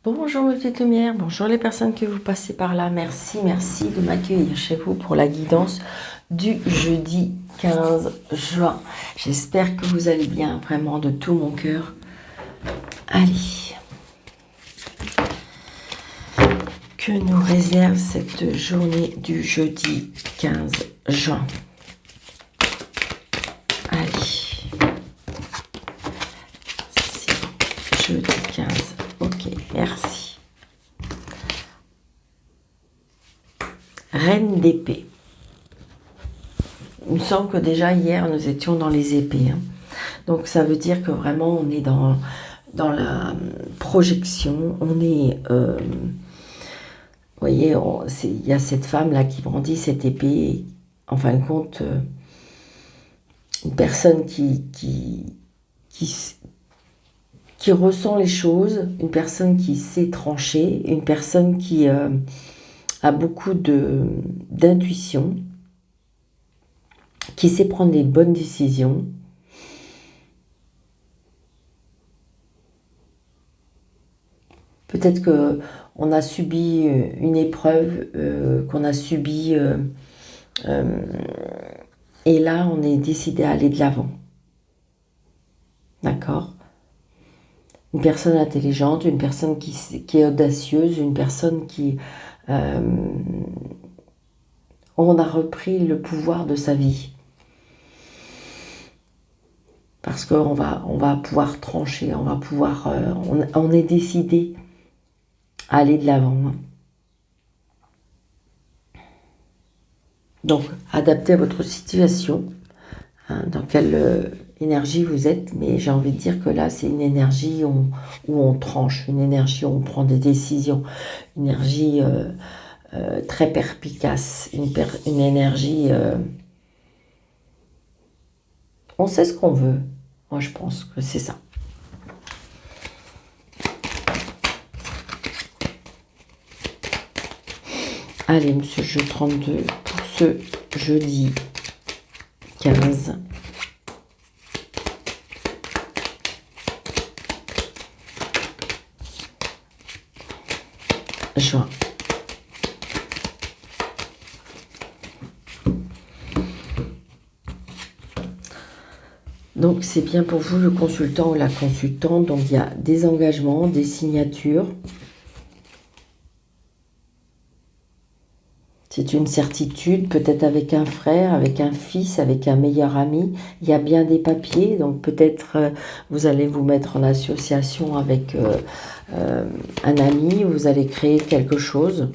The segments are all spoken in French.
Bonjour mes petites lumières, bonjour les personnes que vous passez par là. Merci de m'accueillir chez vous pour la guidance du jeudi 15 juin. J'espère que vous allez bien, vraiment de tout mon cœur. Allez, que nous réserve cette journée du jeudi 15 juin. Allez, c'est jeudi 15. Ok, merci. Reine d'épée. Il me semble que déjà hier, nous étions dans les épées. Donc, ça veut dire que vraiment, on est dans la projection. On est... vous voyez, il y a cette femme-là qui brandit cette épée. En fin de compte, une personne qui ressent les choses, une personne qui sait trancher, une personne qui a beaucoup d'intuition, qui sait prendre les bonnes décisions. Peut-être qu'on a subi une épreuve, qu'on a subi, et là on est décidé à aller de l'avant. D'accord ? Une personne intelligente, une personne qui est audacieuse, une personne qui... on a repris le pouvoir de sa vie. Parce qu'on va pouvoir trancher, on va pouvoir... on est décidé à aller de l'avant. Donc, adaptez à votre situation, dans quelle énergie vous êtes, mais j'ai envie de dire que là, c'est une énergie où on tranche, une énergie où on prend des décisions, une énergie très perspicace, une énergie... on sait ce qu'on veut. Moi, je pense que c'est ça. Allez, monsieur jeu 32, pour ce jeudi 15. Juin. Donc, c'est bien pour vous, le consultant ou la consultante. Donc, il y a des engagements, des signatures. C'est une certitude, peut-être avec un frère, avec un fils, avec un meilleur ami. Il y a bien des papiers, donc peut-être vous allez vous mettre en association avec un ami, vous allez créer quelque chose.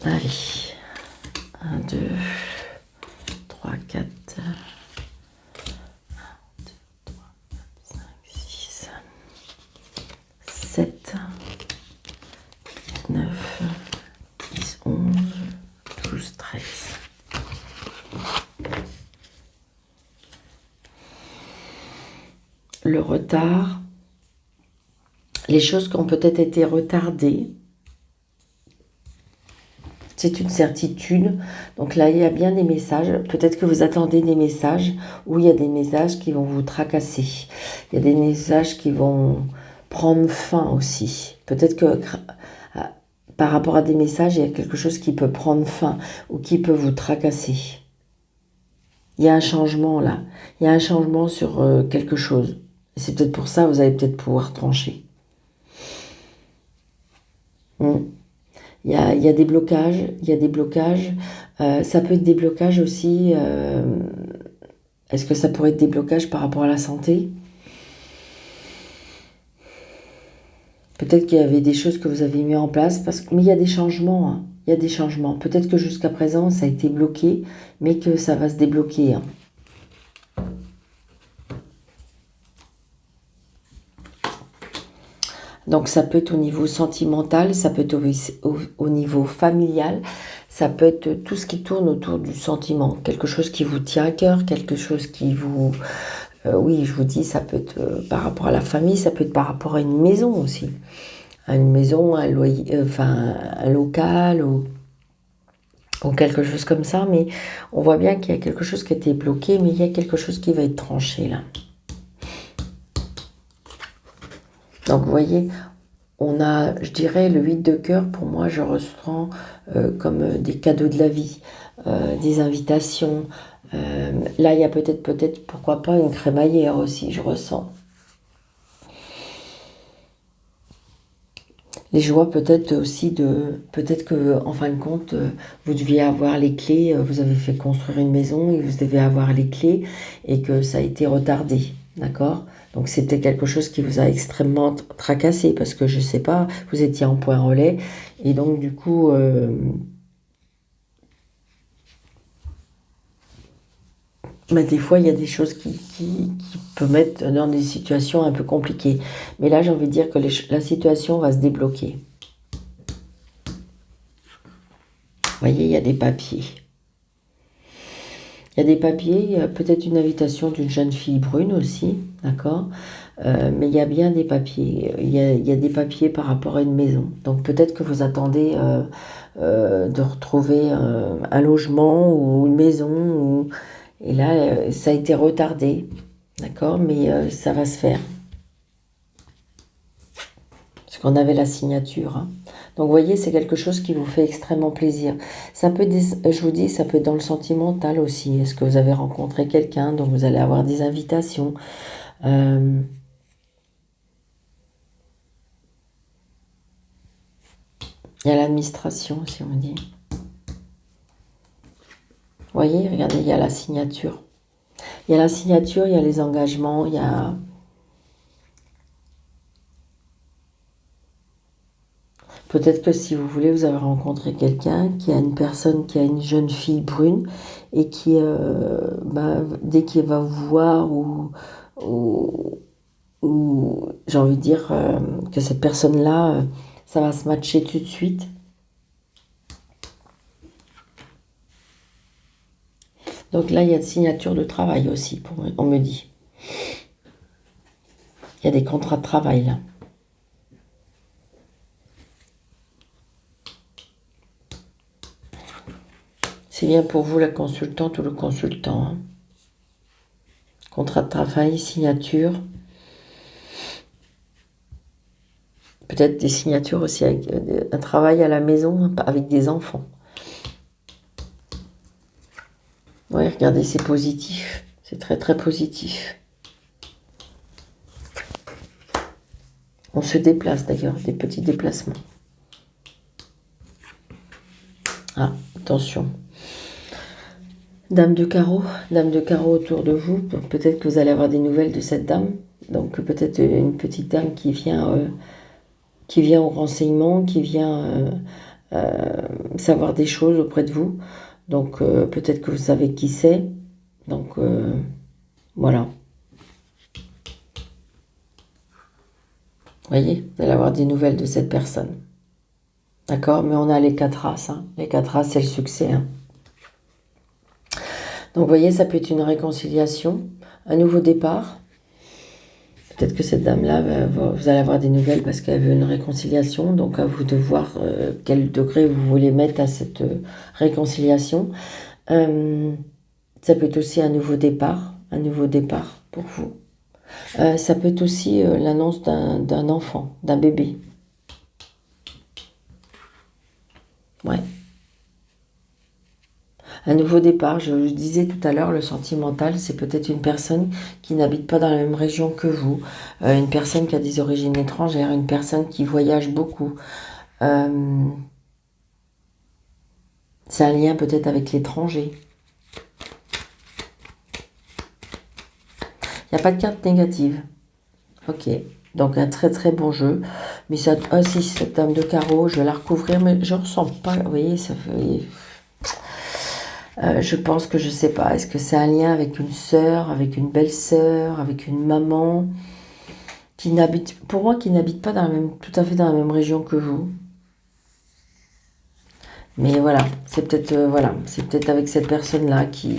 Allez, 1, 2, 3, 4, 1, 2, 3, 4, 5, 6, 7, 9, 10, 11, 12, 13. Le retard, les choses qui ont peut-être été retardées, c'est une certitude. Donc là, il y a bien des messages. Peut-être que vous attendez des messages ou il y a des messages qui vont vous tracasser. Il y a des messages qui vont prendre fin aussi. Peut-être que par rapport à des messages, il y a quelque chose qui peut prendre fin ou qui peut vous tracasser. Il y a un changement là. Il y a un changement sur quelque chose. Et c'est peut-être pour ça que vous allez peut-être pouvoir trancher. Il y a des blocages, ça peut être des blocages aussi, est-ce que ça pourrait être des blocages par rapport à la santé? Peut-être qu'il y avait des choses que vous avez mis en place, mais il y a des changements, il y a des changements. Peut-être que jusqu'à présent, ça a été bloqué, mais que ça va se débloquer. Donc ça peut être au niveau sentimental, ça peut être au niveau familial, ça peut être tout ce qui tourne autour du sentiment, quelque chose qui vous tient à cœur, quelque chose qui vous Oui, je vous dis, ça peut être par rapport à la famille, ça peut être par rapport à une maison aussi. À une maison, un loyer, enfin un local ou quelque chose comme ça. Mais on voit bien qu'il y a quelque chose qui a été bloqué, mais il y a quelque chose qui va être tranché là. Donc vous voyez, on a, je dirais, le 8 de cœur, pour moi, je ressens comme des cadeaux de la vie, des invitations. Là, il y a peut-être, pourquoi pas, une crémaillère aussi, je ressens. Les joies peut-être aussi peut-être que, en fin de compte, vous deviez avoir les clés, vous avez fait construire une maison et vous devez avoir les clés et que ça a été retardé, d'accord? Donc c'était quelque chose qui vous a extrêmement tracassé parce que je sais pas, vous étiez en point relais et donc du coup, bah, des fois il y a des choses qui peuvent mettre dans des situations un peu compliquées. Mais là j'ai envie de dire que la situation va se débloquer. Vous voyez, il y a des papiers. Il y a des papiers, il y a peut-être une invitation d'une jeune fille brune aussi, d'accord? Mais il y a bien des papiers. Il y a des papiers par rapport à une maison. Donc peut-être que vous attendez de retrouver un logement ou une maison. Et là, ça a été retardé, d'accord? Mais ça va se faire. Parce qu'on avait la signature, hein. Donc, vous voyez, c'est quelque chose qui vous fait extrêmement plaisir. Ça peut, je vous dis, ça peut être dans le sentimental aussi. Est-ce que vous avez rencontré quelqu'un dont vous allez avoir des invitations? Il y a l'administration aussi, on me dit. Vous voyez, regardez, il y a la signature. Il y a la signature, il y a les engagements, il y a... Peut-être que si vous voulez, vous avez rencontré quelqu'un qui a une personne, qui a une jeune fille brune et qui, dès qu'il va vous voir ou j'ai envie de dire que cette personne-là, ça va se matcher tout de suite. Donc là, il y a de signature de travail aussi, on me dit. Il y a des contrats de travail là. C'est bien pour vous la consultante ou le consultant, hein. Contrat de travail, signature. Peut-être des signatures aussi avec un travail à la maison hein, avec des enfants. Oui, regardez, c'est positif. C'est très très positif. On se déplace d'ailleurs, des petits déplacements. Ah, attention. Dame de carreau autour de vous. Donc peut-être que vous allez avoir des nouvelles de cette dame. Donc peut-être une petite dame qui vient au renseignement, qui vient savoir des choses auprès de vous. Donc peut-être que vous savez qui c'est. Donc voilà. Vous voyez, vous allez avoir des nouvelles de cette personne. D'accord? Mais on a les 4 As. Hein. Les 4 As, c'est le succès. Hein. Donc vous voyez, ça peut être une réconciliation, un nouveau départ. Peut-être que cette dame-là, vous allez avoir des nouvelles parce qu'elle veut une réconciliation. Donc à vous de voir quel degré vous voulez mettre à cette réconciliation. Ça peut être aussi un nouveau départ pour vous. Ça peut être aussi l'annonce d'un enfant, d'un bébé. Ouais. Un nouveau départ, je vous disais tout à l'heure, le sentimental, c'est peut-être une personne qui n'habite pas dans la même région que vous, une personne qui a des origines étrangères, une personne qui voyage beaucoup. C'est un lien peut-être avec l'étranger. Il n'y a pas de carte négative. Ok, donc un très très bon jeu. Mais ça, ah si, cette dame de carreau, je vais la recouvrir, mais je ne ressens pas, vous voyez, ça fait... je pense que je sais pas. Est-ce que c'est un lien avec une sœur, avec une belle-sœur, avec une maman qui n'habite, pour moi, qui n'habite pas tout à fait dans la même région que vous. Mais voilà, c'est peut-être avec cette personne-là qui.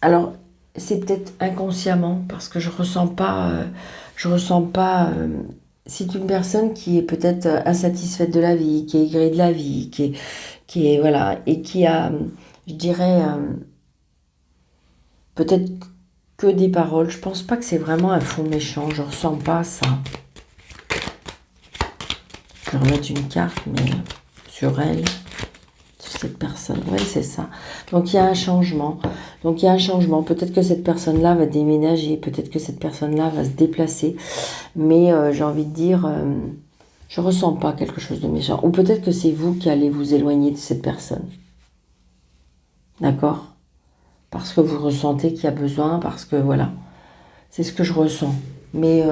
Alors, c'est peut-être inconsciemment, parce que je ressens pas, c'est une personne qui est peut-être insatisfaite de la vie, qui est aigrie de la vie, qui est voilà, et qui a, je dirais, peut-être que des paroles. Je pense pas que c'est vraiment un fond méchant, je ressens pas ça. Je vais remettre une carte, mais sur elle, sur cette personne. Oui, c'est ça. Donc il y a un changement. Peut-être que cette personne-là va déménager, peut-être que cette personne-là va se déplacer, mais j'ai envie de dire, je ressens pas quelque chose de méchant. Ou peut-être que c'est vous qui allez vous éloigner de cette personne. D'accord? Parce que vous ressentez qu'il y a besoin, parce que voilà. C'est ce que je ressens. Mais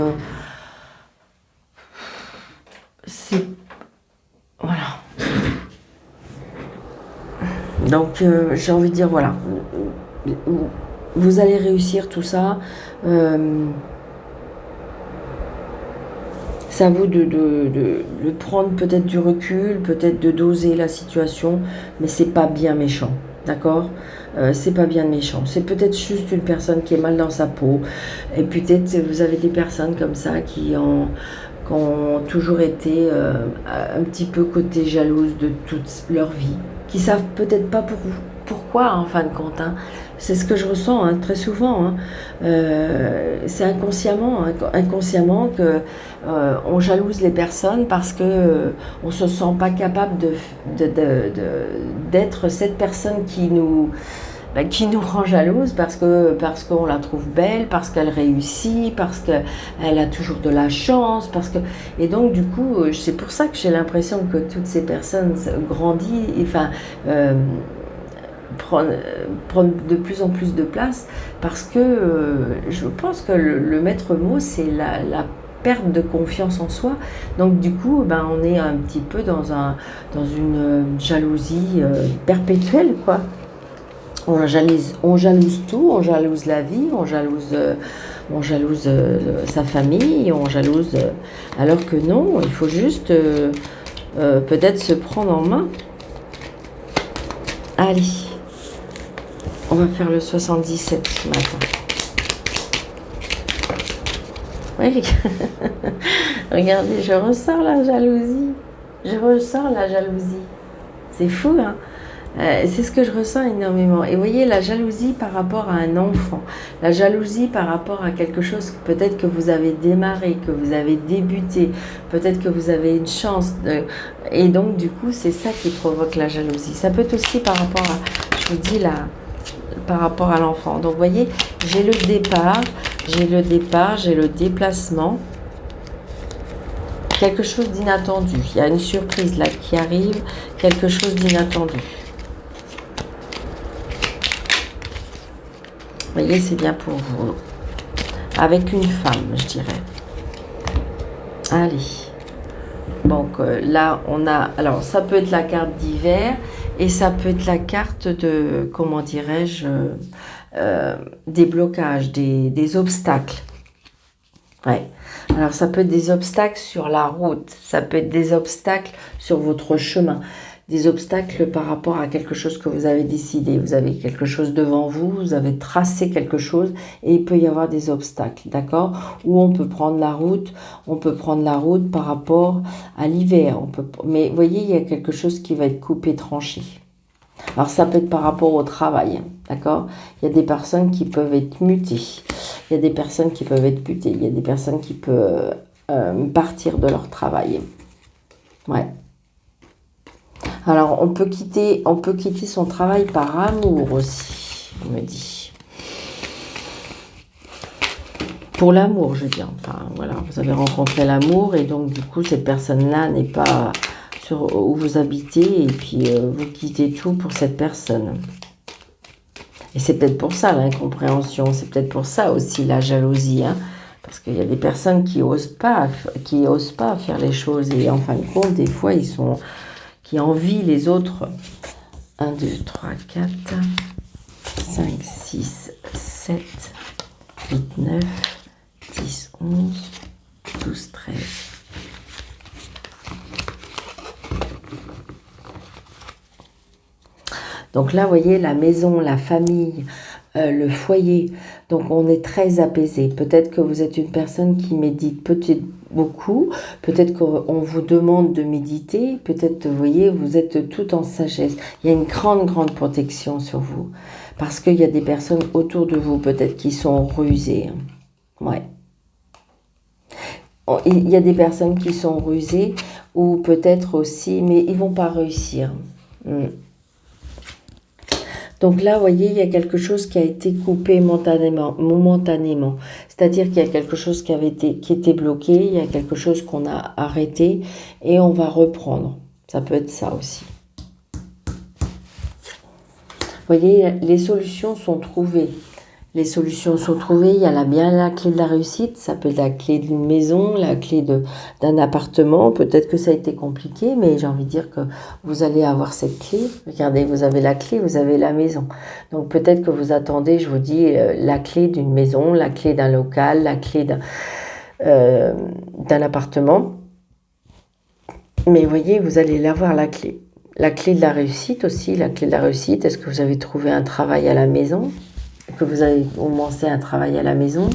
c'est... Voilà. Donc j'ai envie de dire, voilà. Vous allez réussir tout ça. C'est à vous de prendre peut-être du recul, peut-être de doser la situation, mais c'est pas bien méchant, d'accord? C'est pas bien méchant. C'est peut-être juste une personne qui est mal dans sa peau. Et peut-être vous avez des personnes comme ça qui ont toujours été un petit peu côté jalouse de toute leur vie, qui savent peut-être pas pourquoi en fin de compte. Hein. C'est ce que je ressens hein, très souvent. Hein. C'est inconsciemment que on jalouse les personnes parce que on se sent pas capable d'être cette personne qui nous rend jalouse parce qu'on la trouve belle, parce qu'elle réussit, parce qu'elle a toujours de la chance, et donc du coup c'est pour ça que j'ai l'impression que toutes ces personnes grandissent, enfin prennent de plus en plus de place parce que je pense que le maître mot c'est la perte de confiance en soi. Donc du coup, on est un petit peu dans une jalousie perpétuelle, quoi. On jalouse tout, on jalouse la vie, on jalouse sa famille, on jalouse... alors que non, il faut juste peut-être se prendre en main. Allez, on va faire le 77 ce matin. Oui, regardez, je ressors la jalousie. C'est fou, hein? C'est ce que je ressens énormément. Et vous voyez, la jalousie par rapport à un enfant, la jalousie par rapport à quelque chose peut-être que vous avez démarré, que vous avez débuté, peut-être que vous avez une chance. Et donc, du coup, c'est ça qui provoque la jalousie. Ça peut être aussi par rapport à, je vous dis, par rapport à l'enfant. Donc, vous voyez, j'ai le départ, j'ai le déplacement. Quelque chose d'inattendu. Il y a une surprise là qui arrive, quelque chose d'inattendu. Vous voyez, c'est bien pour vous. Avec une femme, je dirais. Allez. Donc là, on a... Alors, ça peut être la carte d'hiver et ça peut être la carte de, comment dirais-je, des blocages, des obstacles. Ouais. Alors, ça peut être des obstacles sur la route. Ça peut être des obstacles sur votre chemin. Des obstacles par rapport à quelque chose que vous avez décidé. Vous avez quelque chose devant vous, vous avez tracé quelque chose et il peut y avoir des obstacles, d'accord? Ou on peut prendre la route par rapport à l'hiver. Mais vous voyez, il y a quelque chose qui va être coupé, tranché. Alors ça peut être par rapport au travail, d'accord? Il y a des personnes qui peuvent être mutées. Il y a des personnes qui peuvent être mutées. Il y a des personnes qui peuvent partir de leur travail. Ouais. Alors, on peut quitter son travail par amour aussi, on me dit. Pour l'amour, je veux dire. Enfin, voilà, vous avez rencontré l'amour et donc, du coup, cette personne-là n'est pas sur où vous habitez et puis vous quittez tout pour cette personne. Et c'est peut-être pour ça l'incompréhension, c'est peut-être pour ça aussi la jalousie, hein, parce qu'il y a des personnes qui osent pas faire les choses et en fin de compte, des fois, qui envient les autres. 1, 2, 3, 4, 5, 6, 7, 8, 9, 10, 11, 12, 13. Donc là, vous voyez, la maison, la famille, le foyer. Donc on est très apaisé. Peut-être que vous êtes une personne qui médite peut-être beaucoup, peut-être qu'on vous demande de méditer, peut-être, vous voyez, vous êtes tout en sagesse. Il y a une grande, grande protection sur vous. Parce qu'il y a des personnes autour de vous, peut-être, qui sont rusées. Ouais. Il y a des personnes qui sont rusées, ou peut-être aussi, mais ils vont pas réussir. Donc là, vous voyez, il y a quelque chose qui a été coupé momentanément. C'est-à-dire qu'il y a quelque chose qui était bloqué, il y a quelque chose qu'on a arrêté et on va reprendre. Ça peut être ça aussi. Vous voyez, les solutions sont trouvées. Les solutions sont trouvées, il y a bien la clé de la réussite, ça peut être la clé d'une maison, la clé d'un appartement, peut-être que ça a été compliqué, mais j'ai envie de dire que vous allez avoir cette clé. Regardez, vous avez la clé, vous avez la maison. Donc peut-être que vous attendez, je vous dis, la clé d'une maison, la clé d'un local, la clé d'un appartement. Mais vous voyez, vous allez l'avoir la clé. La clé de la réussite aussi, la clé de la réussite, est-ce que vous avez trouvé un travail à la maison ? Que vous avez commencé un travail à la maison.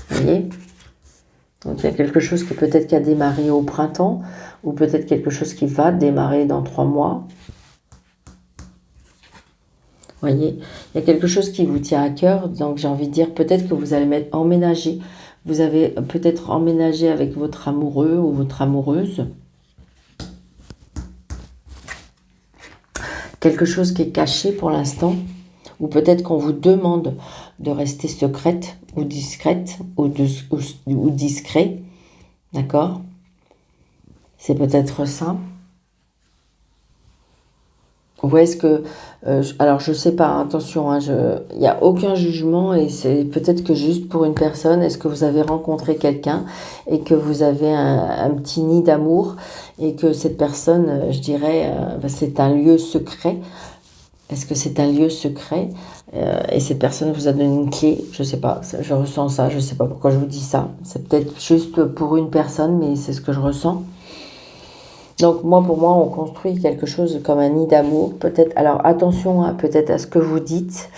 Vous voyez ? Donc il y a quelque chose qui peut-être qui a démarré au printemps, ou peut-être quelque chose qui va démarrer dans 3 mois. Vous voyez ? Il y a quelque chose qui vous tient à cœur, donc j'ai envie de dire peut-être que vous allez emménager. Vous avez peut-être emménagé avec votre amoureux ou votre amoureuse. Quelque chose qui est caché pour l'instant, ou peut-être qu'on vous demande de rester secrète ou discrète ou discret, d'accord? C'est peut-être ça. Ou est-ce que... alors je sais pas, attention, hein, il n'y a aucun jugement et c'est peut-être que juste pour une personne, est-ce que vous avez rencontré quelqu'un et que vous avez un petit nid d'amour et que cette personne, je dirais, c'est un lieu secret. Est-ce que c'est un lieu secret et cette personne vous a donné une clé? Je sais pas, je ressens ça, je sais pas pourquoi je vous dis ça. C'est peut-être juste pour une personne, mais c'est ce que je ressens. Donc pour moi, on construit quelque chose comme un nid d'amour. Peut-être, alors attention peut-être à ce que vous dites,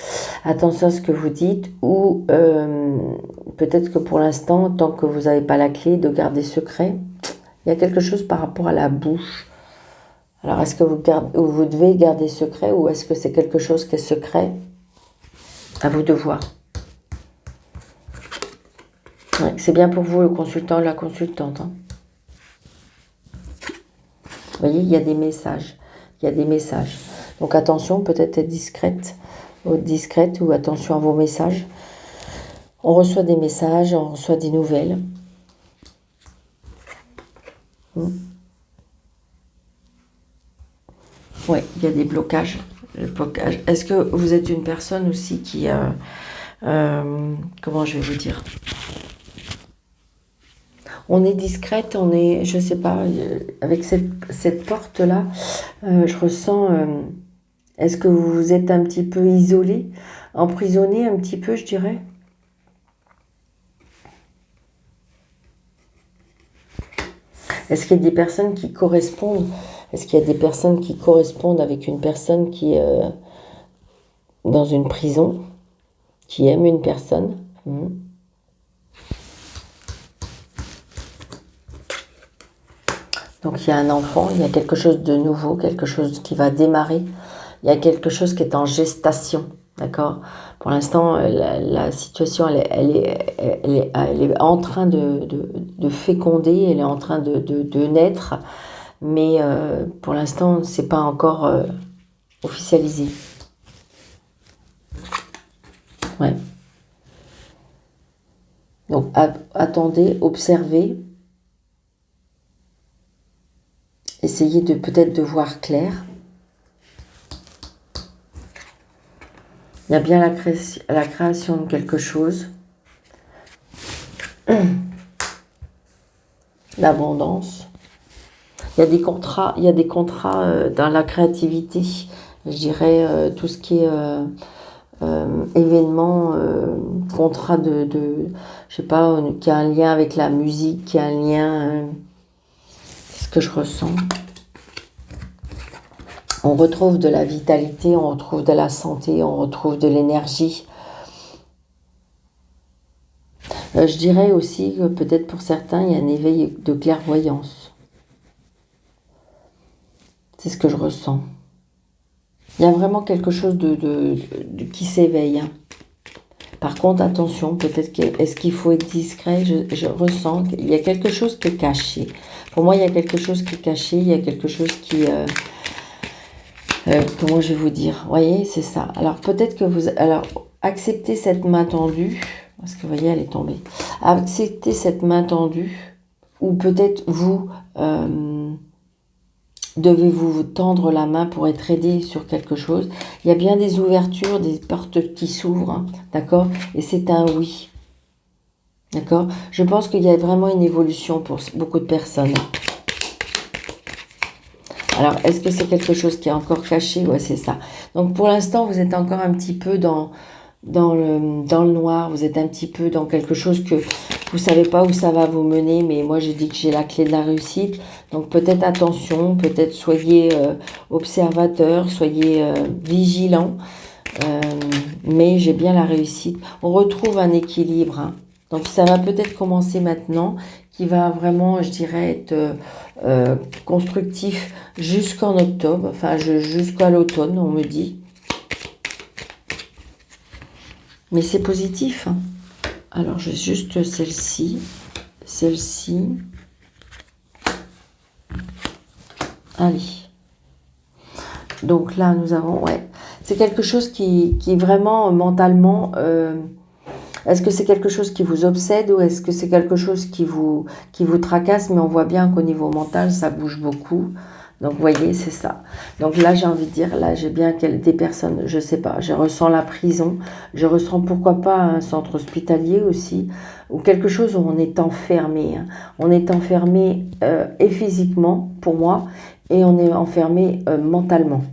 attention à ce que vous dites, ou peut-être que pour l'instant, tant que vous n'avez pas la clé, de garder secret. Il y a quelque chose par rapport à la bouche. Alors, est-ce que vous devez garder secret ou est-ce que c'est quelque chose qui est secret? À vous de voir. Ouais, c'est bien pour vous, le consultant ou la consultante. Hein. Vous voyez, il y a des messages. Il y a des messages. Donc, attention, peut-être être discrète ou attention à vos messages. On reçoit des messages, on reçoit des nouvelles. Oui, il y a des blocages. Est-ce que vous êtes une personne aussi qui... comment je vais vous dire? On est discrète, on est... Je sais pas, avec cette porte-là, je ressens... est-ce que vous êtes un petit peu isolé, emprisonné un petit peu, je dirais? Est-ce qu'il y a des personnes qui correspondent? Est-ce qu'il y a des personnes qui correspondent avec une personne qui est dans une prison, qui aime une personne? Donc il y a un enfant, il y a quelque chose de nouveau, quelque chose qui va démarrer. Il y a quelque chose qui est en gestation, d'accord? Pour l'instant, la situation, elle est en train de féconder, elle est en train de naître, mais pour l'instant, c'est pas encore officialisé. Ouais. Donc, attendez, observez. Essayez peut-être de voir clair. Il y a bien la création de quelque chose. L'abondance. Il y a des contrats dans la créativité. Je dirais tout ce qui est événement, contrat je sais pas, qui a un lien avec la musique, qui a un lien... ce que je ressens. On retrouve de la vitalité, on retrouve de la santé, on retrouve de l'énergie. Je dirais aussi que peut-être pour certains, il y a un éveil de clairvoyance. C'est ce que je ressens. Il y a vraiment quelque chose qui s'éveille. Hein. Par contre, attention, peut-être est-ce qu'il faut être discret? Je ressens qu'il y a quelque chose qui est caché. Pour moi, il y a quelque chose qui est caché, il y a quelque chose qui... comment je vais vous dire? Vous voyez, c'est ça. Alors, peut-être que vous... Alors, acceptez cette main tendue, parce que vous voyez, elle est tombée. Acceptez cette main tendue, ou peut-être vous... devez-vous tendre la main pour être aidé sur quelque chose. Il y a bien des ouvertures, des portes qui s'ouvrent, hein, d'accord? Et c'est un oui, d'accord? Je pense qu'il y a vraiment une évolution pour beaucoup de personnes. Alors, est-ce que c'est quelque chose qui est encore caché? Ouais, c'est ça. Donc, pour l'instant, vous êtes encore un petit peu dans le noir. Vous êtes un petit peu dans quelque chose que vous savez pas où ça va vous mener. Mais moi, j'ai dit que j'ai la clé de la réussite. Donc, peut-être attention, peut-être soyez observateur, soyez vigilant. Mais j'ai bien la réussite. On retrouve un équilibre. Hein. Donc, ça va peut-être commencer maintenant, qui va vraiment, je dirais, être constructif jusqu'en octobre, enfin jusqu'à l'automne, on me dit. Mais c'est positif. Hein. Alors, je vais juste celle-ci. Celle-ci. Allez. Donc là, nous avons... Ouais. C'est quelque chose qui vraiment, mentalement... est-ce que c'est quelque chose qui vous obsède ou est-ce que c'est quelque chose qui vous tracasse? Mais on voit bien qu'au niveau mental, ça bouge beaucoup. Donc, vous voyez, c'est ça. Donc là, j'ai envie de dire, là, j'ai bien des personnes, je sais pas, je ressens la prison, je ressens pourquoi pas un centre hospitalier aussi, ou quelque chose où on est enfermé. Hein. On est enfermé et physiquement, pour moi, et on est enfermé mentalement.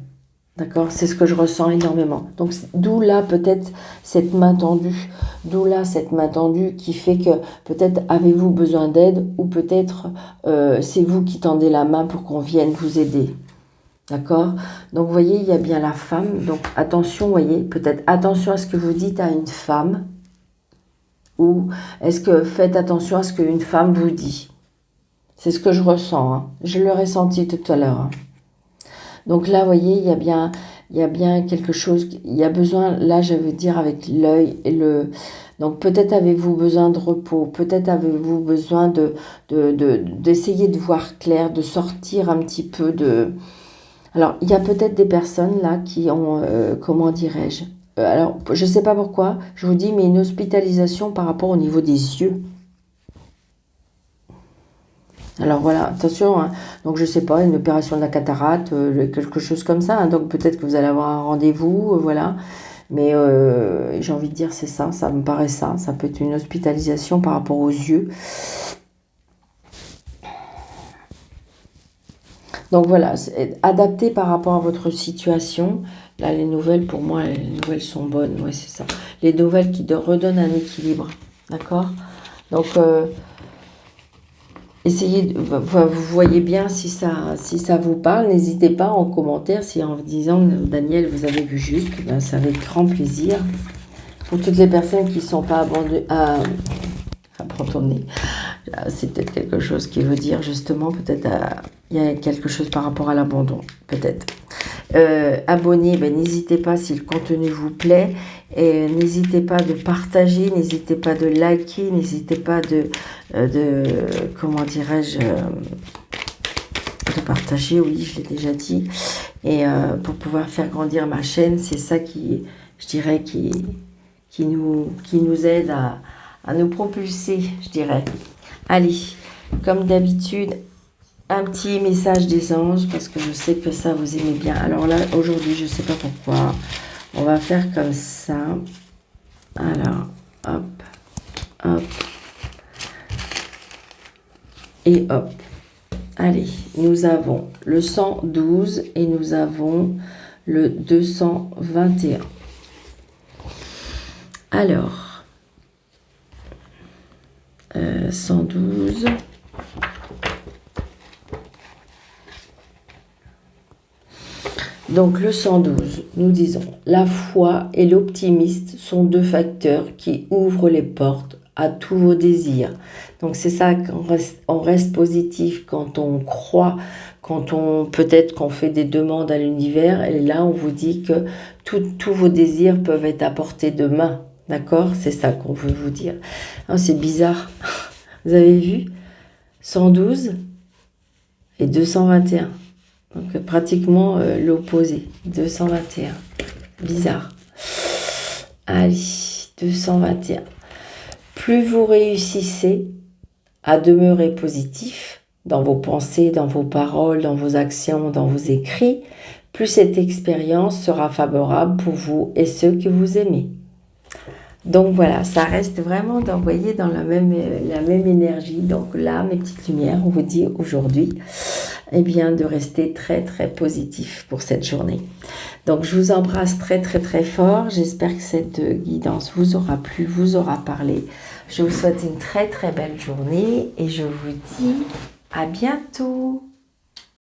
D'accord? C'est ce que je ressens énormément. Donc, d'où là, peut-être, cette main tendue. D'où là, cette main tendue qui fait que peut-être avez-vous besoin d'aide ou peut-être c'est vous qui tendez la main pour qu'on vienne vous aider. D'accord? Donc, vous voyez, il y a bien la femme. Donc, attention, vous voyez, peut-être attention à ce que vous dites à une femme. Ou est-ce que faites attention à ce qu'une femme vous dit. C'est ce que je ressens. Hein. Je l'ai ressenti tout à l'heure. Hein. Donc là, vous voyez, il y a bien quelque chose, il y a besoin, là, je veux dire, avec l'œil et le... Donc peut-être avez-vous besoin de repos, peut-être avez-vous besoin d'essayer de voir clair, de sortir un petit peu de... Alors, il y a peut-être des personnes là qui ont, comment dirais-je, alors, je ne sais pas pourquoi, je vous dis, mais une hospitalisation par rapport au niveau des yeux. Alors voilà, attention, hein. Donc je sais pas, une opération de la cataracte, quelque chose comme ça, hein. Donc peut-être que vous allez avoir un rendez-vous, voilà. Mais j'ai envie de dire, c'est ça, ça me paraît ça. Ça peut être une hospitalisation par rapport aux yeux. Donc voilà, adapté par rapport à votre situation. Là, les nouvelles, pour moi, les nouvelles sont bonnes, ouais, c'est ça. Les nouvelles qui redonnent un équilibre, d'accord? Donc... essayez, vous voyez bien si ça vous parle. N'hésitez pas en commentaire si en disant Daniel, vous avez vu juste. Ben, ça avec grand plaisir. Pour toutes les personnes qui ne sont pas abandonnées, c'est peut-être quelque chose qui veut dire justement, peut-être il y a quelque chose par rapport à l'abandon, peut-être. Abonnez, ben, n'hésitez pas si le contenu vous plaît. Et n'hésitez pas de partager, n'hésitez pas de liker, n'hésitez pas de comment dirais-je, de partager, oui, je l'ai déjà dit. Et pour pouvoir faire grandir ma chaîne, c'est ça qui, je dirais, qui nous aide à nous propulser, je dirais. Allez, comme d'habitude, un petit message des anges, parce que je sais que ça, vous aimez bien. Alors là, aujourd'hui, je ne sais pas pourquoi, on va faire comme ça. Alors, hop, hop, et hop. Allez, nous avons le 112 et nous avons le 221. Alors, 112... Donc le 112, nous disons, la foi et l'optimiste sont deux facteurs qui ouvrent les portes à tous vos désirs. Donc c'est ça on reste positif quand on croit, peut-être qu'on fait des demandes à l'univers, et là on vous dit que tous vos désirs peuvent être à portée de main. D'accord? C'est ça qu'on veut vous dire. Oh, c'est bizarre. Vous avez vu? 112 et 221. Donc pratiquement l'opposé. 221. Bizarre. Allez, 221. Plus vous réussissez à demeurer positif dans vos pensées, dans vos paroles, dans vos actions, dans vos écrits, plus cette expérience sera favorable pour vous et ceux que vous aimez. Donc voilà, ça reste vraiment d'envoyer dans la même énergie. Donc là, mes petites lumières, on vous dit aujourd'hui, eh bien, de rester très très positif pour cette journée. Donc je vous embrasse très très très fort. J'espère que cette guidance vous aura plu, vous aura parlé. Je vous souhaite une très très belle journée et je vous dis à bientôt.